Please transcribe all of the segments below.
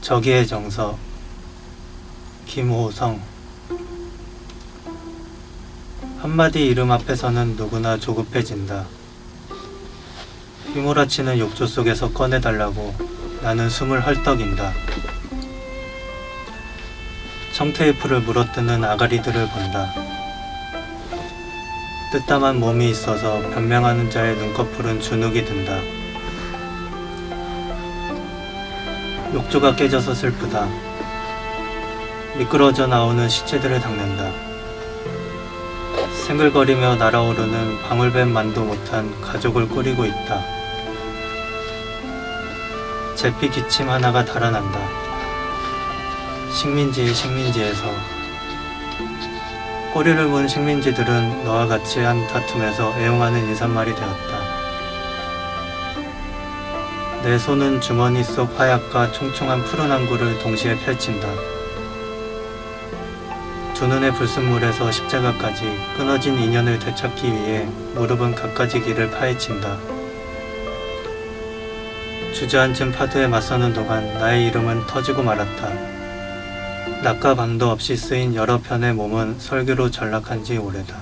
저기의 정서 김호성. 한마디 이름 앞에서는 누구나 조급해진다. 휘몰아치는 욕조 속에서 꺼내달라고 나는 숨을 헐떡인다. 청테이프를 물어뜯는 아가리들을 본다. 뜨담한 몸이 있어서 변명하는 자의 눈꺼풀은 주눅이 든다. 욕조가 깨져서 슬프다. 미끄러져 나오는 시체들을 닦는다. 생글거리며 날아오르는 방울뱀만도 못한 가족을 꾸리고 있다. 제피 기침 하나가 달아난다. 식민지의 식민지에서. 꼬리를 문 식민지들은 너와 같이 한 다툼에서 애용하는 인사말이 되었다. 내 손은 주머니 속 화약과 총총한 푸른 항구를 동시에 펼친다. 두 눈의 불순물에서 십자가까지 끊어진 인연을 되찾기 위해 무릎은 갖가지 길을 파헤친다. 주저앉은 파도에 맞서는 동안 나의 이름은 터지고 말았다. 낮과 밤도 없이 쓰인 여러 편의 몸은 설교로 전락한 지 오래다.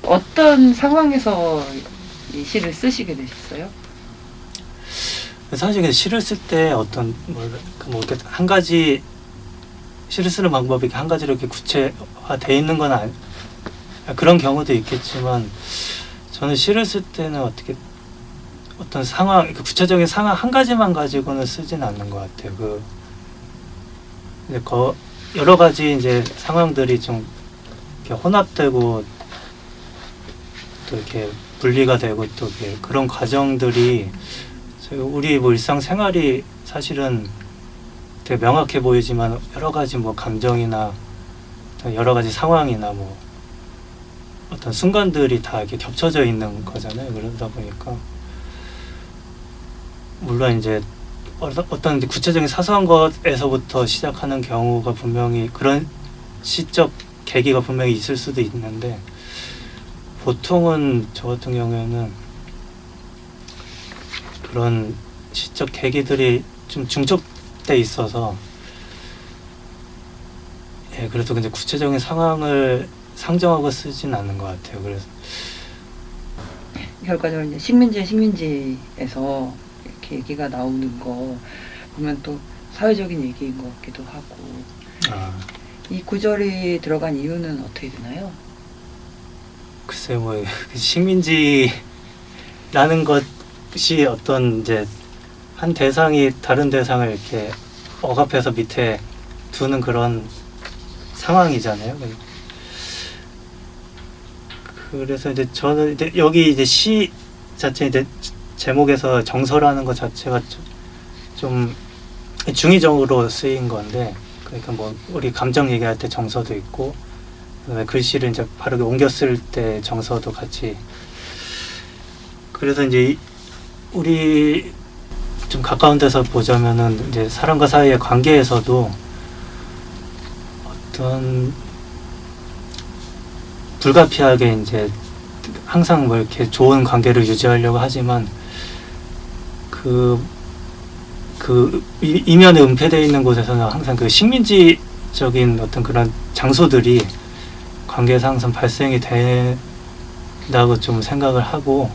어떤 상황에서 이 시를 쓰시게 되셨어요? 사실 시를 쓸 때 어떤 뭐 이렇게 한 가지 시를 쓰는 방법이 한 가지로 이렇게 구체화돼 있는 건 아니, 그런 경우도 있겠지만 저는 시를 쓸 때는 어떤 상황, 구체적인 상황 한 가지만 가지고는 쓰진 않는 것 같아요. 근데 여러 가지 이제 상황들이 좀 이렇게 혼합되고 또 이렇게 분리가 되고 또 이렇게 그런 과정들이 우리 뭐 일상생활이 사실은 되게 명확해 보이지만 여러 가지 뭐 감정이나 여러 가지 상황이나 뭐 어떤 순간들이 다 이렇게 겹쳐져 있는 거잖아요. 그러다 보니까 물론 이제 어떤 이제 구체적인 사소한 것에서부터 시작하는 경우가 분명히 그런 시적 계기가 분명히 있을 수도 있는데 보통은 저 같은 경우에는 그런 시적 계기들이 좀 중첩돼 있어서 그래도 근데 구체적인 상황을 상정하고 쓰진 않는 것 같아요. 그래서 결과적으로 이제 식민지에서 이렇게 얘기가 나오는 거 보면 또 사회적인 얘기인 것 같기도 하고 이 구절이 들어간 이유는 어떻게 되나요? 글쎄 뭐 식민지라는 것이 어떤 이제 한 대상이 다른 대상을 이렇게 억압해서 밑에 두는 그런 상황이잖아요. 그래서 이제 저는 이제 여기 이제 시 자체 이제 제목에서 정서라는 것 자체가 좀 중의적으로 쓰인 건데, 그러니까 뭐 우리 감정 얘기할 때 정서도 있고, 그다음에 글씨를 이제 바르게 옮겨 쓸 때 정서도 같이. 그래서 이제 우리 좀 가까운 데서 보자면은 이제 사람과 사이의 관계에서도 어떤 불가피하게 이제 항상 뭐 이렇게 좋은 관계를 유지하려고 하지만 이면에 은폐되어 있는 곳에서는 항상 그 식민지적인 어떤 그런 장소들이 관계에서 항상 발생이 된다고 좀 생각을 하고,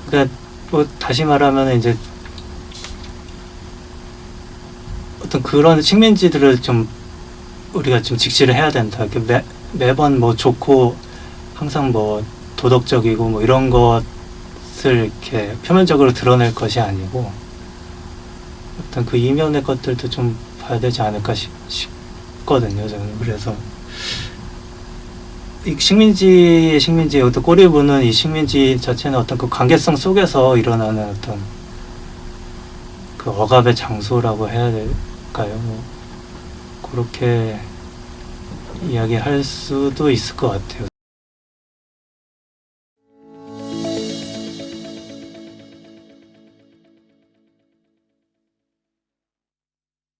그러니까 뭐 다시 말하면 이제 어떤 그런 식민지들을 좀 우리가 좀 직시를 해야 된다. 이렇게 매번 뭐 좋고 항상 뭐 도덕적이고 뭐 이런 것을 이렇게 표면적으로 드러낼 것이 아니고 어떤 그 이면의 것들도 좀 봐야 되지 않을까 싶거든요. 저는 그래서 이 식민지의 어떤 꼬리 부는 이 식민지 자체는 어떤 그 관계성 속에서 일어나는 어떤 그 억압의 장소라고 해야 될까요? 뭐 그렇게 이야기할 수도 있을 것 같아요.